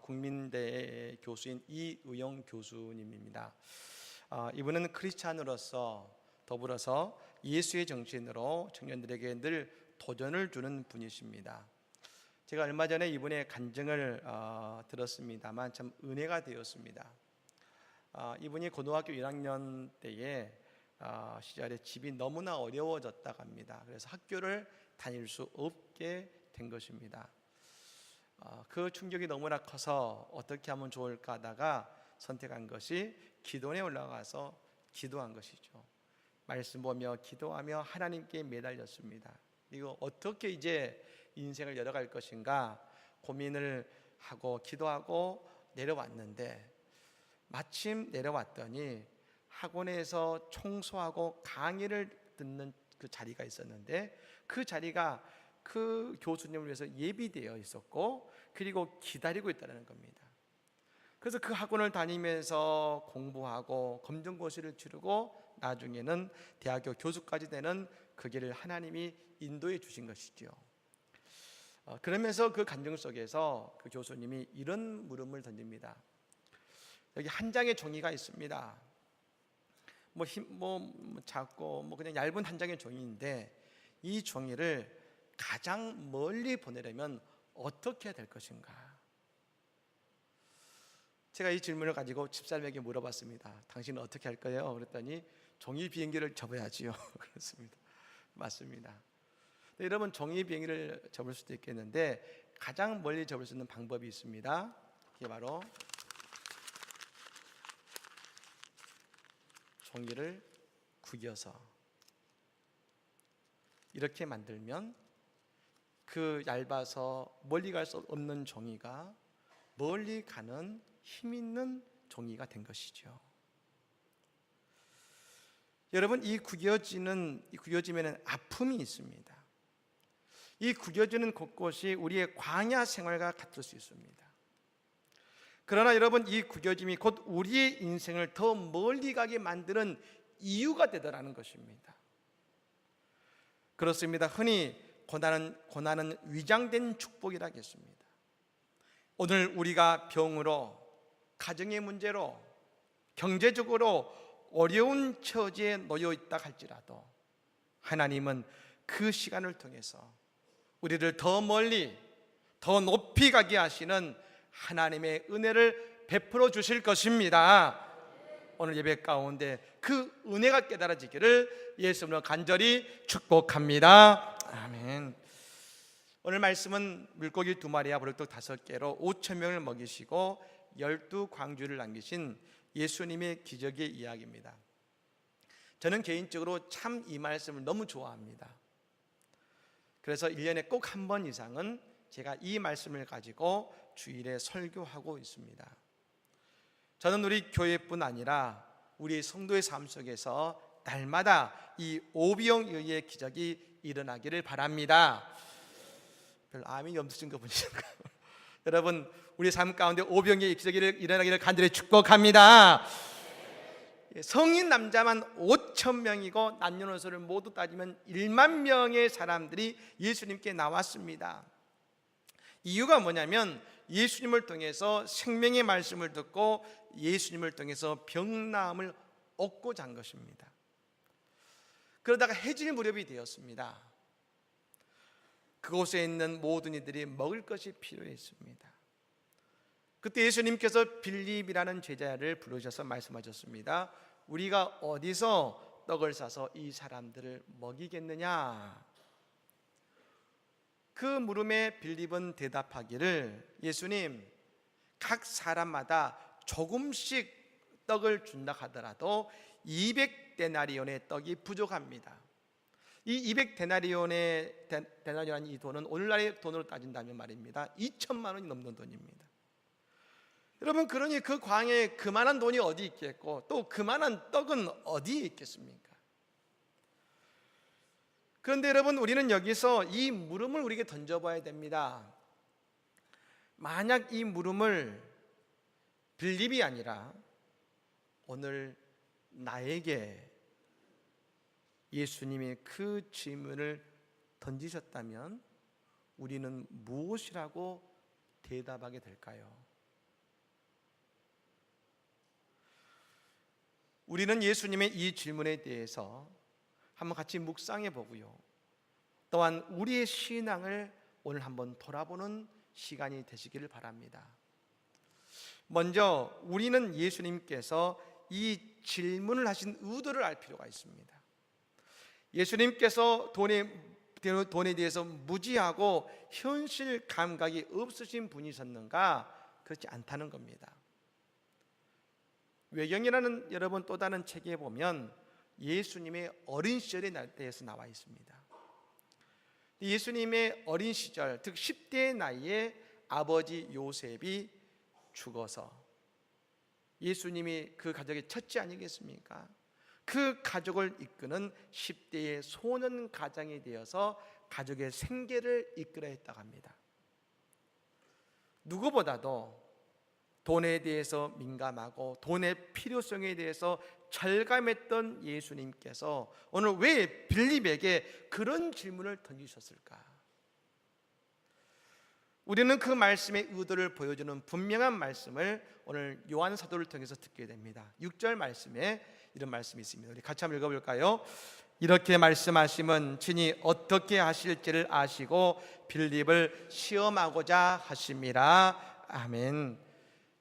국민대 교수인 이의용 교수님입니다. 이분은 크리스찬으로서 더불어서 예수의 정신으로 청년들에게 늘 도전을 주는 분이십니다. 제가 얼마 전에 이분의 간증을 들었습니다만 참 은혜가 되었습니다. 이분이 고등학교 1학년 때에 시절에 집이 너무나 어려워졌다고 합니다. 그래서 학교를 다닐 수 없게 된 것입니다. 그 충격이 너무나 커서 어떻게 하면 좋을까 하다가 선택한 것이 기도원에 올라가서 기도한 것이죠. 말씀 보며 기도하며 하나님께 매달렸습니다. 이거 어떻게 이제 인생을 열어갈 것인가 고민을 하고 기도하고 내려왔는데, 마침 내려왔더니 학원에서 청소하고 강의를 듣는 그 자리가 있었는데, 그 자리가 그 교수님을 위해서 예비되어 있었고 그리고 기다리고 있다는 겁니다. 그래서 그 학원을 다니면서 공부하고 검정고시를 치르고 나중에는 대학교 교수까지 되는 그 길을 하나님이 인도해 주신 것이죠. 그러면서 그 간증 속에서 그 교수님이 이런 물음을 던집니다. 여기 한 장의 종이가 있습니다. 작고 그냥 얇은 한 장의 종이인데, 이 종이를 가장 멀리 보내려면 어떻게 해야 될 것인가? 제가 이 질문을 가지고 집사람에게 물어봤습니다. 당신은 어떻게 할 거예요? 그랬더니 종이 비행기를 접어야지요. 그렇습니다. 맞습니다. 여러분, 종이 비행기를 접을 수도 있겠는데 가장 멀리 접을 수 있는 방법이 있습니다. 그게 바로 종이를 구겨서 이렇게 만들면 그 얇아서 멀리 갈 수 없는 종이가 멀리 가는 힘 있는 종이가 된 것이죠. 여러분, 이 구겨지면은 아픔이 있습니다. 이 구겨지는 곳곳이 우리의 광야 생활과 같을 수 있습니다. 그러나 여러분, 이 구겨짐이 곧 우리의 인생을 더 멀리 가게 만드는 이유가 되더라는 것입니다. 그렇습니다. 흔히 고난은 위장된 축복이라 하겠습니다. 오늘 우리가 병으로, 가정의 문제로, 경제적으로 어려운 처지에 놓여 있다 할지라도 하나님은 그 시간을 통해서 우리를 더 멀리, 더 높이 가게 하시는 하나님의 은혜를 베풀어 주실 것입니다. 오늘 예배 가운데 그 은혜가 깨달아지기를 예수님으로 간절히 축복합니다. 아멘. 오늘 말씀은 물고기 2마리와 보리떡 5개로 5,000명을 먹이시고 12광주를 남기신 예수님의 기적의 이야기입니다. 저는 개인적으로 참 이 말씀을 너무 좋아합니다. 그래서 1년에 꼭 한 번 이상은 제가 이 말씀을 가지고 주일에 설교하고 있습니다. 저는 우리 교회뿐 아니라 우리 성도의 삶 속에서 날마다 이 오병이어의 기적이 일어나기를 바랍니다. 별 아멘이 없으신 거 보니까 여러분, 우리 삶 가운데 오병이어의 기적이 일어나기를 간절히 축복합니다. 성인 남자만 5,000명이고 남녀노소를 모두 따지면 1만 명의 사람들이 예수님께 나왔습니다. 이유가 뭐냐면 예수님을 통해서 생명의 말씀을 듣고 예수님을 통해서 병나음을 얻고자 한 것입니다. 그러다가 해질 무렵이 되었습니다. 그곳에 있는 모든 이들이 먹을 것이 필요했습니다. 그때 예수님께서 빌립이라는 제자를 부르셔서 말씀하셨습니다. 우리가 어디서 떡을 사서 이 사람들을 먹이겠느냐? 그 물음에 빌립은 대답하기를, 예수님, 각 사람마다 조금씩 떡을 준다 하더라도 200데나리온의 떡이 부족합니다. 이 200데나리온의 이 돈은 오늘날의 돈으로 따진다면 말입니다, 2천만 원이 넘는 돈입니다. 여러분, 그러니 그 광야에 그만한 돈이 어디 있겠고 또 그만한 떡은 어디에 있겠습니까? 그런데 여러분, 우리는 여기서 이 물음을 우리에게 던져봐야 됩니다. 만약 이 물음을 빌립이 아니라 오늘 나에게 예수님이 그 질문을 던지셨다면 우리는 무엇이라고 대답하게 될까요? 우리는 예수님의 이 질문에 대해서 한번 같이 묵상해 보고요, 또한 우리의 신앙을 오늘 한번 돌아보는 시간이 되시기를 바랍니다. 먼저 우리는 예수님께서 이 질문을 하신 의도를 알 필요가 있습니다. 예수님께서 돈에 대해서 무지하고 현실 감각이 없으신 분이셨는가? 그렇지 않다는 겁니다. 외경이라는 여러분 또 다른 책에 보면 예수님의 어린 시절에 대해서 나와 있습니다. 예수님의 어린 시절, 즉 10대의 나이에 아버지 요셉이 죽어서 예수님이 그 가족의 첫째 아니겠습니까? 그 가족을 이끄는 10대의 소년 가장이 되어서 가족의 생계를 이끌어 했다고 합니다. 누구보다도 돈에 대해서 민감하고 돈의 필요성에 대해서 절감했던 예수님께서 오늘 왜 빌립에게 그런 질문을 던지셨을까? 우리는 그 말씀의 의도를 보여주는 분명한 말씀을 오늘 요한 사도를 통해서 듣게 됩니다. 6절 말씀에 이런 말씀이 있습니다. 우리 같이 한번 읽어볼까요? 이렇게 말씀하심은 친히 어떻게 하실지를 아시고 빌립을 시험하고자 하심이라. 아멘.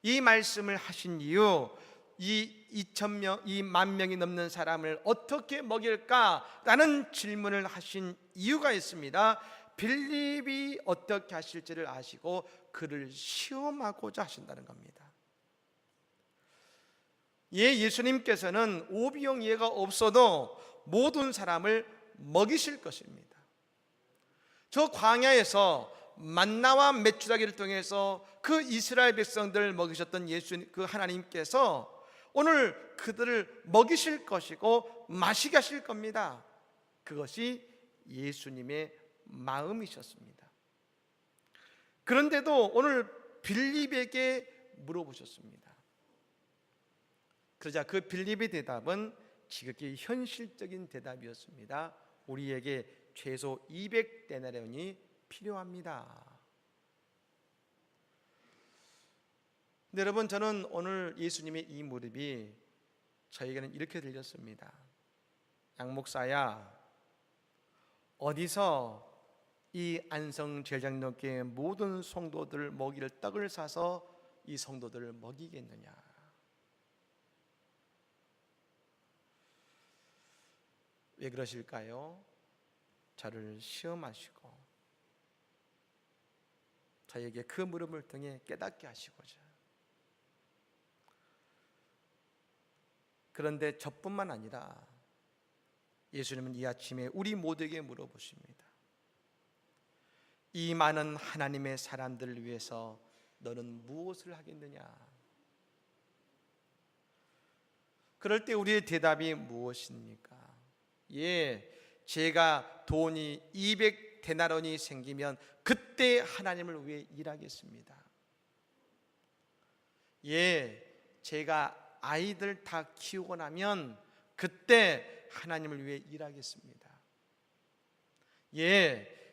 이 말씀을 하신 이유, 이 2,000명, 이 10,000명이 넘는 사람을 어떻게 먹일까라는 질문을 하신 이유가 있습니다. 빌립이 어떻게 하실지를 아시고 그를 시험하고자 하신다는 겁니다. 예수님께서는 오비용예가 없어도 모든 사람을 먹이실 것입니다. 저 광야에서 만나와 메추라기를 통해서 그 이스라엘 백성들을 먹이셨던 그 하나님께서 오늘 그들을 먹이실 것이고 마시게 하실 겁니다. 그것이 예수님의 마음이셨습니다. 그런데도 오늘 빌립에게 물어보셨습니다. 그러자 그 빌립의 대답은 지극히 현실적인 대답이었습니다. 우리에게 최소 200데나리온이 필요합니다. 근데 여러분, 저는 오늘 예수님의 이 무릎이 저에게는 이렇게 들렸습니다. 양 목사야, 어디서 이 안성 제장로교회 모든 성도들 먹일 떡을 사서 이 성도들을 먹이겠느냐? 왜 그러실까요? 저를 시험하시고 저에게 그 물음을 통해 깨닫게 하시고자. 그런데 저뿐만 아니라 예수님은 이 아침에 우리 모두에게 물어보십니다. 이 많은 하나님의 사람들을 위해서 너는 무엇을 하겠느냐? 그럴 때 우리의 대답이 무엇입니까? 제가 돈이 200데나리온이 생기면 그때 하나님을 위해 일하겠습니다. 제가 아이들 다 키우고 나면 그때 하나님을 위해 일하겠습니다.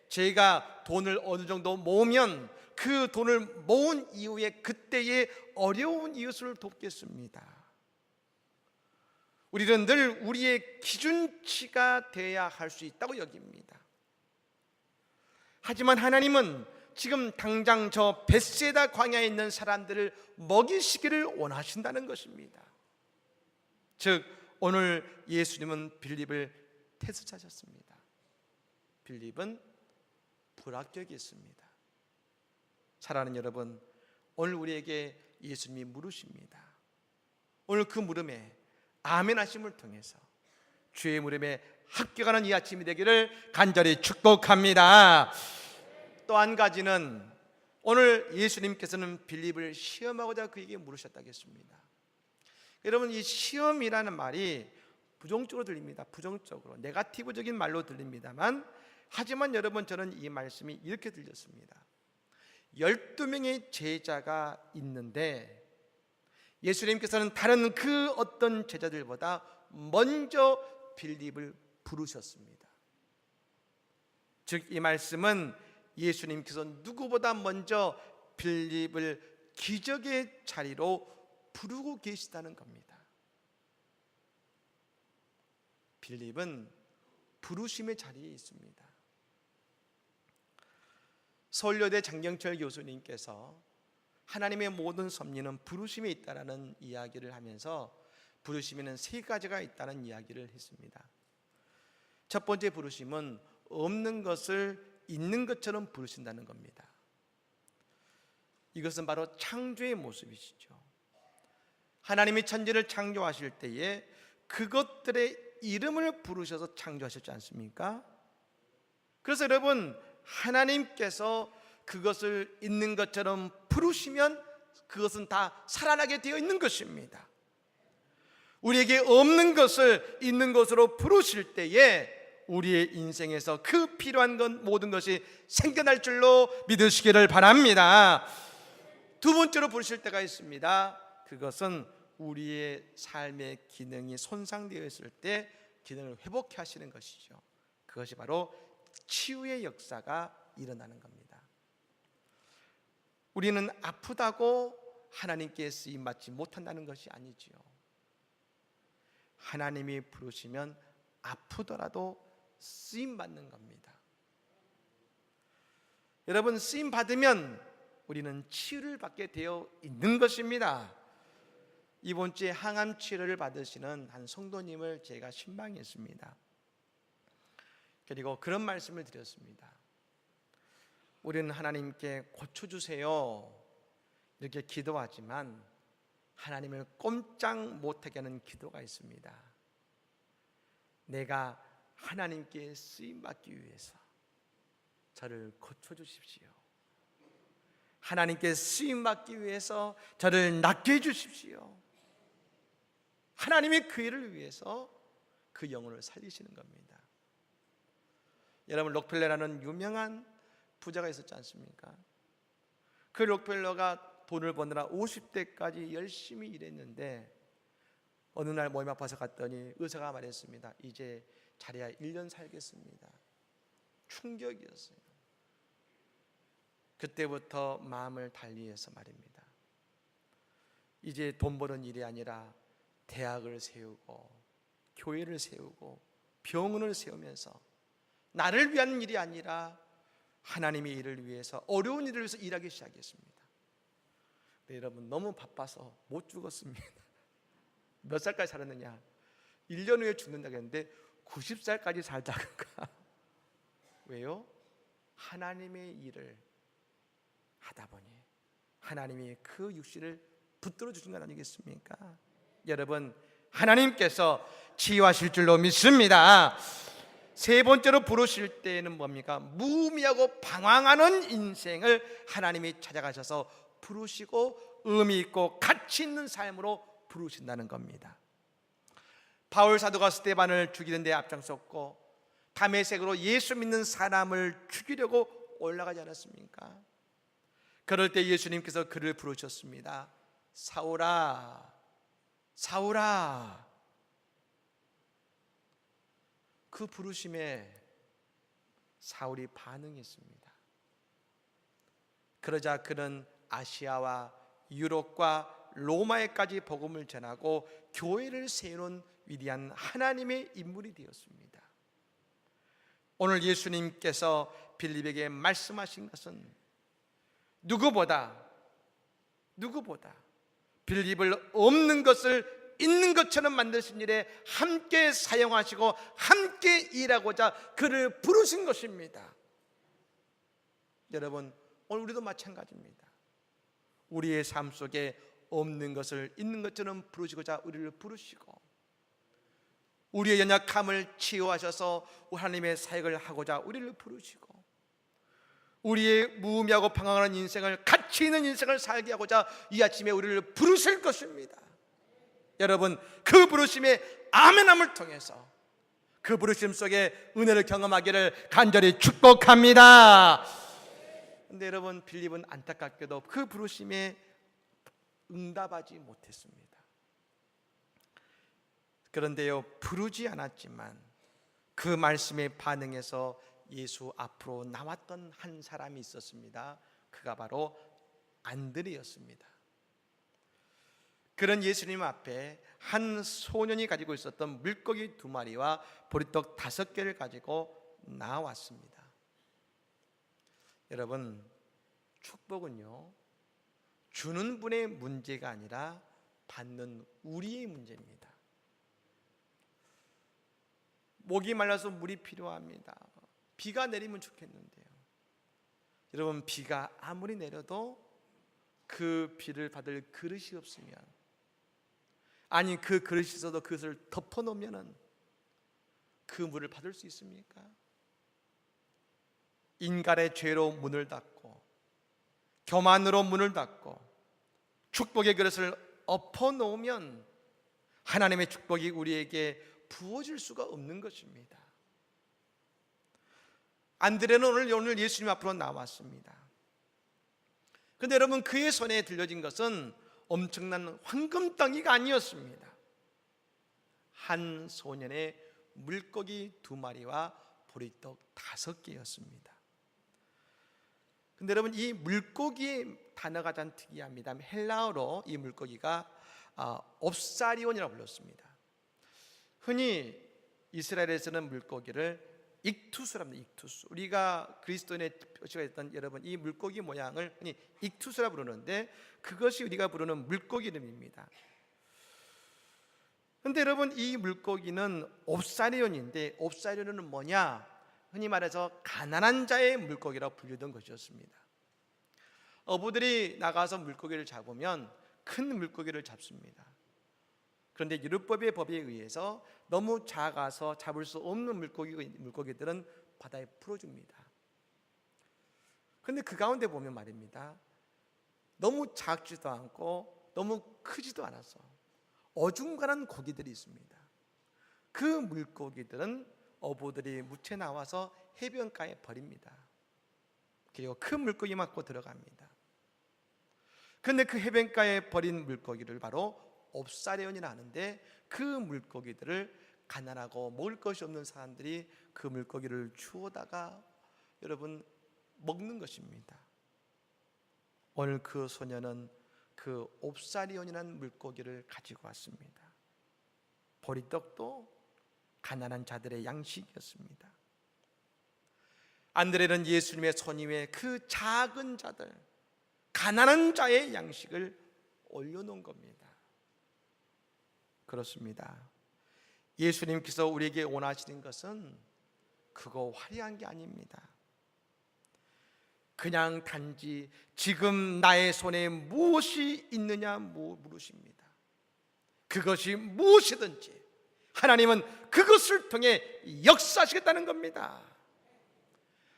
제가 돈을 어느 정도 모으면 그 돈을 모은 이후에 그때의 어려운 이웃을 돕겠습니다. 우리는 늘 우리의 기준치가 되어야 할 수 있다고 여깁니다. 하지만 하나님은 지금 당장 저 벳세다 광야에 있는 사람들을 먹이시기를 원하신다는 것입니다. 즉 오늘 예수님은 빌립을 테스트하셨습니다. 빌립은 불합격이었습니다. 사랑하는 여러분, 오늘 우리에게 예수님이 물으십니다. 오늘 그 물음에 아멘 하심을 통해서 주의 물음에 합격하는 이 아침이 되기를 간절히 축복합니다. 또 한 가지는 오늘 예수님께서는 빌립을 시험하고자 그에게 물으셨다겠습니다. 여러분, 이 시험이라는 말이 부정적으로 들립니다. 부정적으로 네거티브적인 말로 들립니다만, 하지만 여러분, 저는 이 말씀이 이렇게 들렸습니다. 12명의 제자가 있는데 예수님께서는 다른 그 어떤 제자들보다 먼저 빌립을 부르셨습니다. 즉 이 말씀은 예수님께서 누구보다 먼저 빌립을 기적의 자리로 부르고 계시다는 겁니다. 빌립은 부르심의 자리에 있습니다. 서울여대 장경철 교수님께서 하나님의 모든 섭리는 부르심에 있다라는 이야기를 하면서 부르심에는 세 가지가 있다는 이야기를 했습니다. 첫 번째 부르심은 없는 것을 있는 것처럼 부르신다는 겁니다. 이것은 바로 창조의 모습이시죠. 하나님이 천지를 창조하실 때에 그것들의 이름을 부르셔서 창조하셨지 않습니까? 그래서 여러분, 하나님께서 그것을 있는 것처럼 부르시면 그것은 다 살아나게 되어 있는 것입니다. 우리에게 없는 것을 있는 것으로 부르실 때에 우리의 인생에서 그 필요한 것 모든 것이 생겨날 줄로 믿으시기를 바랍니다. 두 번째로 부르실 때가 있습니다. 그것은 우리의 삶의 기능이 손상되어 있을 때 기능을 회복해 하시는 것이죠. 그것이 바로 치유의 역사가 일어나는 겁니다. 우리는 아프다고 하나님께 쓰임 받지 못한다는 것이 아니지요. 하나님이 부르시면 아프더라도 쓰임 받는 겁니다. 여러분, 쓰임 받으면 우리는 치유를 받게 되어 있는 것입니다. 이번 주에 항암 치료를 받으시는 한 성도님을 제가 신방했습니다. 그리고 그런 말씀을 드렸습니다. 우리는 하나님께 고쳐주세요 이렇게 기도하지만 하나님을 꼼짝 못하게 하는 기도가 있습니다. 내가 하나님께 쓰임받기 위해서 저를 고쳐주십시오. 하나님께 쓰임받기 위해서 저를 낫게 해주십시오. 하나님의 그 일을 위해서 그 영혼을 살리시는 겁니다. 여러분, 록펠러라는 유명한 부자가 있었지 않습니까? 그 록펠러가 돈을 버느라 50대까지 열심히 일했는데 어느 날 몸이 아파서 갔더니 의사가 말했습니다. 이제 자리야 1년 살겠습니다. 충격이었어요. 그때부터 마음을 달리해서 말입니다. 이제 돈 버는 일이 아니라 대학을 세우고 교회를 세우고 병원을 세우면서 나를 위한 일이 아니라 하나님의 일을 위해서, 어려운 일을 위해서 일하기 시작했습니다. 근데 여러분, 너무 바빠서 못 죽었습니다. 몇 살까지 살았느냐? 1년 후에 죽는다고 했는데 90살까지 살다가 왜요? 하나님의 일을 하다 보니 하나님이 그 육신을 붙들어 주신 건 아니겠습니까? 여러분, 하나님께서 치유하실 줄로 믿습니다. 세 번째로 부르실 때는 뭡니까? 무의미하고 방황하는 인생을 하나님이 찾아가셔서 부르시고 의미 있고 가치 있는 삶으로 부르신다는 겁니다. 바울 사도가 스데반을 죽이는 데 앞장섰고 다메섹으로 예수 믿는 사람을 죽이려고 올라가지 않았습니까? 그럴 때 예수님께서 그를 부르셨습니다. 사울아, 사울아. 그 부르심에 사울이 반응했습니다. 그러자 그는 아시아와 유럽과 로마에까지 복음을 전하고 교회를 세우는 위대한 하나님의 인물이 되었습니다. 오늘 예수님께서 빌립에게 말씀하신 것은 누구보다 빌립을 없는 것을 있는 것처럼 만드신 일에 함께 사용하시고 함께 일하고자 그를 부르신 것입니다. 여러분, 오늘 우리도 마찬가지입니다. 우리의 삶 속에 없는 것을 있는 것처럼 부르시고자 우리를 부르시고 우리의 연약함을 치유하셔서 하나님의 사역을 하고자 우리를 부르시고 우리의 무의미하고 방황하는 인생을, 가치 있는 인생을 살게 하고자 이 아침에 우리를 부르실 것입니다. 여러분, 그 부르심의 아멘함을 통해서 그 부르심 속에 은혜를 경험하기를 간절히 축복합니다. 그런데 여러분, 빌립은 안타깝게도 그 부르심에 응답하지 못했습니다. 그런데요, 부르지 않았지만 그 말씀에 반응해서 예수 앞으로 나왔던 한 사람이 있었습니다. 그가 바로 안드레였습니다. 그런 예수님 앞에 한 소년이 가지고 있었던 물고기 2마리와 보리떡 5개를 가지고 나왔습니다. 여러분, 축복은요, 주는 분의 문제가 아니라 받는 우리의 문제입니다. 목이 말라서 물이 필요합니다. 비가 내리면 좋겠는데요. 여러분, 비가 아무리 내려도 그 비를 받을 그릇이 없으면, 아니 그 그릇이 있어도 그것을 덮어놓으면 그 물을 받을 수 있습니까? 인간의 죄로 문을 닫고 교만으로 문을 닫고 축복의 그릇을 엎어놓으면 하나님의 축복이 우리에게 부어질 수가 없는 것입니다. 안드레는 오늘 예수님 앞으로 나왔습니다. 그런데 여러분, 그의 손에 들려진 것은 엄청난 황금덩이가 아니었습니다. 한 소년의 물고기 2마리와 보리떡 5개였습니다. 근데 여러분, 이 물고기의 단어가 참 특이합니다. 헬라어로 이 물고기가 옵사리온이라고 불렀습니다. 흔히 이스라엘에서는 물고기를 익투스랍니다. 익투스. 우리가 그리스도인의 표시가 있던 여러분, 이 물고기 모양을 흔히 익투스라 부르는데 그것이 우리가 부르는 물고기 이름입니다. 그런데 여러분, 이 물고기는 옵사리온인데, 옵사리온은 뭐냐? 흔히 말해서 가난한 자의 물고기라고 불리던 것이었습니다. 어부들이 나가서 물고기를 잡으면 큰 물고기를 잡습니다. 그런데 율법의 법에 의해서 너무 작아서 잡을 수 없는 물고기들은 바다에 풀어줍니다. 그런데 그 가운데 보면 말입니다, 너무 작지도 않고 너무 크지도 않아서 어중간한 고기들이 있습니다. 그 물고기들은 어부들이 무채 나와서 해변가에 버립니다. 그리고 큰 물고기 맞고 들어갑니다. 그런데 그 해변가에 버린 물고기를 바로 옵사리온이라 하는데, 그 물고기들을 가난하고 먹을 것이 없는 사람들이 그 물고기를 주워다가 여러분 먹는 것입니다. 오늘 그 소녀는 그 옵사리온이라는 물고기를 가지고 왔습니다. 보리떡도 가난한 자들의 양식이었습니다. 안드레는 예수님의 손 위에 그 작은 자들, 가난한 자의 양식을 올려놓은 겁니다. 그렇습니다. 예수님께서 우리에게 원하시는 것은 크고 화려한 게 아닙니다. 그냥 단지 지금 나의 손에 무엇이 있느냐 물으십니다. 그것이 무엇이든지 하나님은 그것을 통해 역사하시겠다는 겁니다.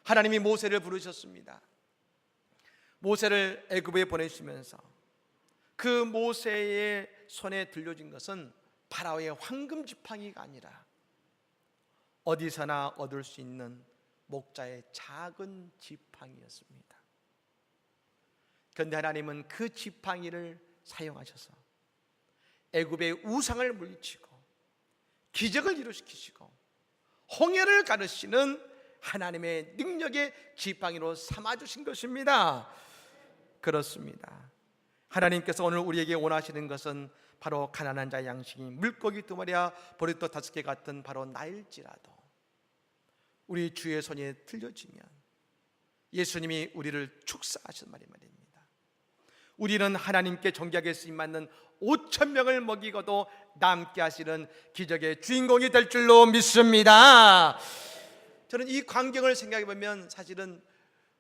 하나님이 모세를 부르셨습니다. 모세를 애굽에 보내시면서 그 모세의 손에 들려진 것은 파라오의 황금 지팡이가 아니라 어디서나 얻을 수 있는 목자의 작은 지팡이였습니다. 그런데 하나님은 그 지팡이를 사용하셔서 애굽의 우상을 물리치고 기적을 이루시키시고 홍해를 가르시는 하나님의 능력의 지팡이로 삼아주신 것입니다. 그렇습니다. 하나님께서 오늘 우리에게 원하시는 것은 바로 가난한 자의 양식이 물고기 2마리와 보리떡 5개 같은 바로 나일지라도 우리 주의 손에 들려지면 예수님이 우리를 축사하신 말입니다. 우리는 하나님께 정결하게 쓰임받는 5,000명을 먹이고도 남게 하시는 기적의 주인공이 될 줄로 믿습니다. 저는 이 광경을 생각해 보면 사실은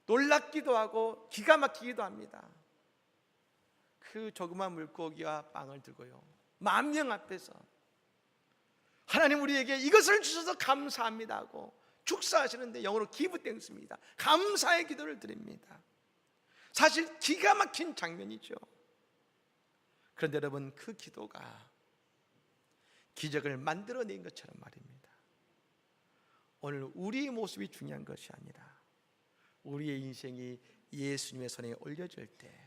놀랍기도 하고 기가 막히기도 합니다. 그 조그만 물고기와 빵을 들고요, 10,000명 앞에서 하나님 우리에게 이것을 주셔서 감사합니다 하고 축사하시는데, 영어로 give thanks입니다. 감사의 기도를 드립니다. 사실 기가 막힌 장면이죠. 그런데 여러분, 그 기도가 기적을 만들어낸 것처럼 말입니다. 오늘 우리의 모습이 중요한 것이 아니라 우리의 인생이 예수님의 손에 올려질 때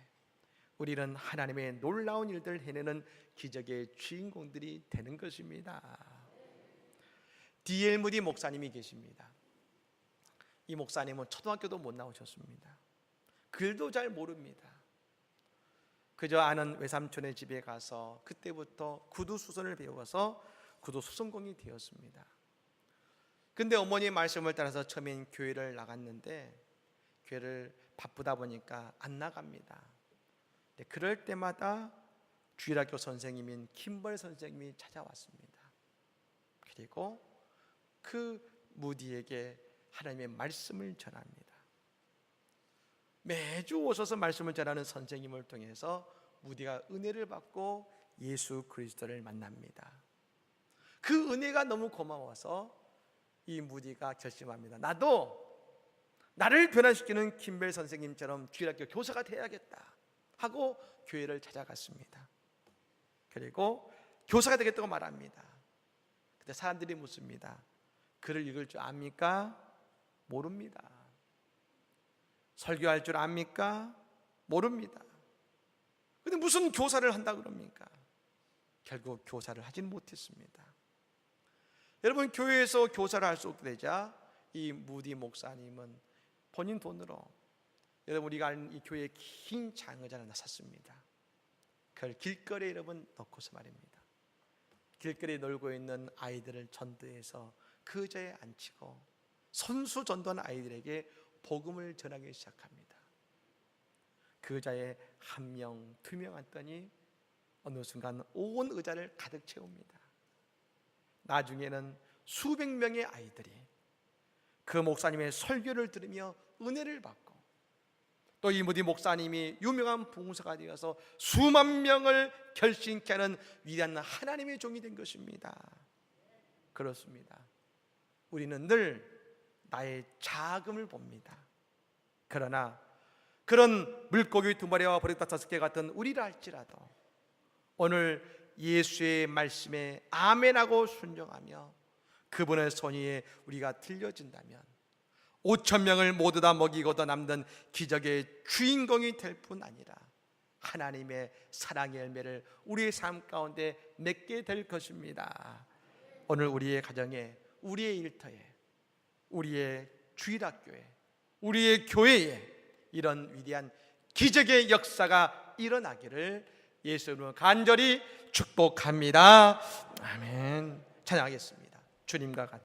우리는 하나님의 놀라운 일들을 해내는 기적의 주인공들이 되는 것입니다. D.L. 무디 목사님이 계십니다. 이 목사님은 초등학교도 못 나오셨습니다. 글도 잘 모릅니다. 그저 아는 외삼촌의 집에 가서 그때부터 구두수선을 배워서 구두수선공이 되었습니다. 근데 어머니의 말씀을 따라서 처음엔 교회를 나갔는데 교회를 바쁘다 보니까 안 나갑니다. 그럴 때마다 주일학교 선생님인 김벌 선생님이 찾아왔습니다. 그리고 그 무디에게 하나님의 말씀을 전합니다. 매주 오셔서 말씀을 전하는 선생님을 통해서 무디가 은혜를 받고 예수 그리스도를 만납니다. 그 은혜가 너무 고마워서 이 무디가 결심합니다. 나도 나를 변화시키는 김벨 선생님처럼 주일학교 교사가 돼야겠다 하고 교회를 찾아갔습니다. 그리고 교사가 되겠다고 말합니다. 그때 사람들이 묻습니다. 글을 읽을 줄 압니까? 모릅니다. 설교할 줄 압니까? 모릅니다. 근데 무슨 교사를 한다 그럽니까? 결국 교사를 하지는 못했습니다. 여러분, 교회에서 교사를 할 수 없게 되자 이 무디 목사님은 본인 돈으로 여러분 우리가 아는 이 교회의 긴 장의자를 샀습니다. 그걸 길거리에 여러분 놓고서 말입니다. 길거리에 놀고 있는 아이들을 전도해서 그 의자에 앉히고 선수 전도하는 아이들에게 복음을 전하기 시작합니다. 그 의자에 한 명, 두 명 앉더니 어느 순간 온 의자를 가득 채웁니다. 나중에는 수백 명의 아이들이 그 목사님의 설교를 들으며 은혜를 받고 또 이 무디 목사님이 유명한 봉사가 되어서 수만 명을 결신케 하는 위대한 하나님의 종이 된 것입니다. 그렇습니다. 우리는 늘 나의 자금을 봅니다. 그러나 그런 물고기 2마리와 버릇 5개 같은 우리라 할지라도 오늘 예수의 말씀에 아멘하고 순종하며 그분의 손위에 우리가 들려진다면 5,000명을 모두 다 먹이고도 남는 기적의 주인공이 될 뿐 아니라 하나님의 사랑의 열매를 우리의 삶 가운데 맺게 될 것입니다. 오늘 우리의 가정에, 우리의 일터에, 우리의 주일학교에, 우리의 교회에 이런 위대한 기적의 역사가 일어나기를 예수님으로 간절히 축복합니다. 아멘. 찬양하겠습니다. 주님과 같이